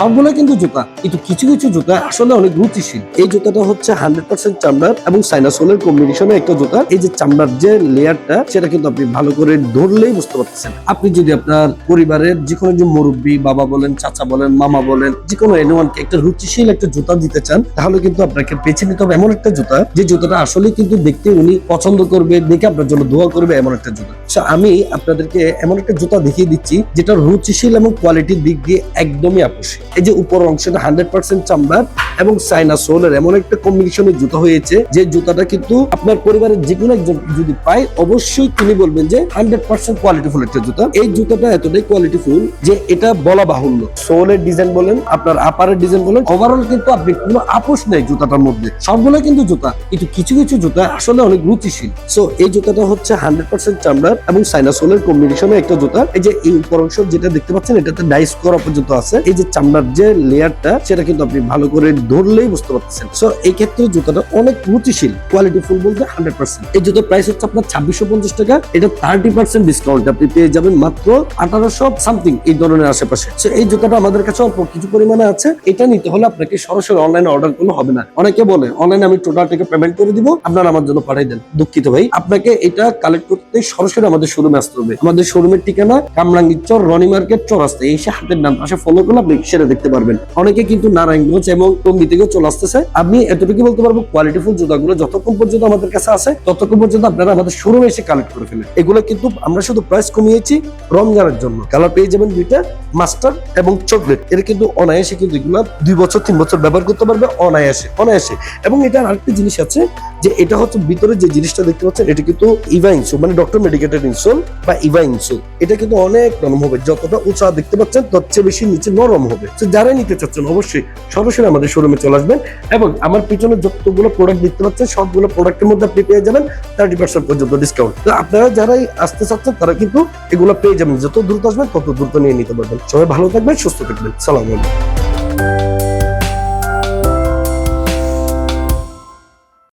সবগুলো কিন্তু জুতা, কিন্তু কিছু কিছু জুতা আসলে অনেক রুচিশীল। এই জুতাটা হচ্ছে 100% চামড়ার এবং সাইনাসোলের কম্বিনেশনের একটা জুতা। এই যে চামড়ার যে লেয়ারটা, সেটা কিন্তু আপনি ভালো করে ধরলেই বুঝতে পারতেছেন। আপনি যদি আপনার পরিবারের যে কোনো একজন মুরব্বী, বাবা বলেন, চাচা বলেন, মামা বলেন, যে কোনো এনিওয়ানকে একটা রুচিশীল একটা জুতা দিতে চান, তাহলে কিন্তু আপনাকে বেছে নিতে হবে এমন একটা জুতা, যে জুতাটা আসলে কিন্তু দেখতে উনি পছন্দ করবে, দেখে আপনার জন্য দোয়া করবে, এমন একটা জুতা। আমি আপনাদেরকে এমন একটা জুতা দেখিয়ে দিচ্ছি যেটা রুচিশীল এবং কোয়ালিটির দিক দিয়ে একদমই আপোষী। এই যে উপর অংশটা 100% চামড়ার এবং চায়না সোলের এমন একটা কম্বিনেশনের জুতা হয়েছে, যে জুতাটা কিন্তু আপনার পরিবারের যে কোনো একজন যদি পায়, অবশ্যই তিনি বলবেন যে 100% কোয়ালিটিফুল একটা জুতা। এই জুতাটা এতটাই কোয়ালিটিফুল যে এটা বলা বাহুল্য। সোলের ডিজাইন বলেন, আপনার আপারের ডিজাইন বলেন, ওভারঅল কিন্তু আপনি কোনো আপোষ নেই জুতাটার মধ্যে। সবগুলো কিন্তু জুতা, কিন্তু কিছু কিছু জুতা আসলে অনেক রুচিশীল। সো এই জুতাটা হচ্ছে 100% চামড়ার এবং চায়না সোলের কম্বিনেশনের একটা জুতা। এই যে এই উপর অংশ যেটা দেখতে পাচ্ছেন, এটাতে ডাইস করা পর্যন্ত আছে। এই যে চামড়ার যে লেয়ারটা, সেটা কিন্তু আপনি ভালো করে ধরলেই বুঝতে পারতেছেন। সো এই ক্ষেত্রে জুতাটা অনেক রুচিশীল, কোয়ালিটিফুল বলতে 100%। এই জুতার প্রাইস হচ্ছে আপনার 2650 টাকা। এটা 30% ডিসকাউন্ট আপনি পেয়ে যাবেন মাত্র 1800 সামথিং এই ধরনের আশেপাশে। সো এই জুতাটা আমাদের কাছে অল্প কিছু পরিমাণে আছে। এটা নিতে হলে আপনাকে সরাসরি অনলাইনে অর্ডার করলে হবে না। অনেকে বলে অনলাইনে আমি টোটাল টাকা পেমেন্ট করে দিব, আপনারা আমার জন্য পাঠিয়ে দেন। দুঃখিত ভাই, আপনাকে এটা কালেক্ট করতে সরাসরি আমাদের শোরুমে আসতে হবে। আমাদের শোরুমের ঠিকানা কামরাঙ্গীরচর রনি মার্কেট চৌরাস্তা, এসে হাতের ডান পাশে ফলো করলে আপনি সেটা দেখতে পারবেন। অনেকে কিন্তু নারায়ণগঞ্জ এবং টঙ্গী থেকেও চলে আসতেছে। আমি এতটুকু বলতে পারবো, কোয়ালিটিফুল জুতাগুলো যতক্ষণ পর্যন্ত আমাদের কাছে আছে, ততক্ষণ পর্যন্ত আপনারা আমাদের শোরুমে এসে কালেক্ট করে ফেলেন। এগুলো কিন্তু আমরা শুধু প্রাইস কমিয়েছি রমজানের জন্য। কালার পেয়ে যাবেন দুইটা, মাস্টার এবং চকলেট। এটা কিন্তু অনায়াসে কিন্তু এগুলো 2 বছর 3 বছর ব্যবহার করতে পারবে অনায়াসে অনায়াসে। এবং এটার আরেকটা জিনিস আছে, যে এটা হচ্ছে ভিতরে যে জিনিসটা দেখতে পাচ্ছেন, এটা কিন্তু ইভা ইনসোল, মানে ডক্টর মেডিকেটেড ইনসোল বা ইভা ইনসোল। এটা কিন্তু অনেক নরম হবে, যতটা উঁচা দেখতে পাচ্ছেন তার চেয়ে বেশি নিচে নরম হবে। তো যারা নিতে চাচ্ছেন অবশ্যই সরাসরি আমাদের শোরুমে চলে আসবেন। এবং আমার পিছনে যতগুলো প্রোডাক্ট দেখতে পাচ্ছেন, সবগুলো প্রোডাক্টের মধ্যে আপনি পেয়ে যাবেন 30% পর্যন্ত ডিসকাউন্ট। তো আপনারা যারাই আসতে চাচ্ছেন, তারা কিন্তু এগুলো পেয়ে যাবেন। যত দ্রুত আসবেন তত দ্রুত নিয়ে নিতে পারবেন। সবাই ভালো থাকবেন, সুস্থ থাকবেন। সালাম আলাইকুম।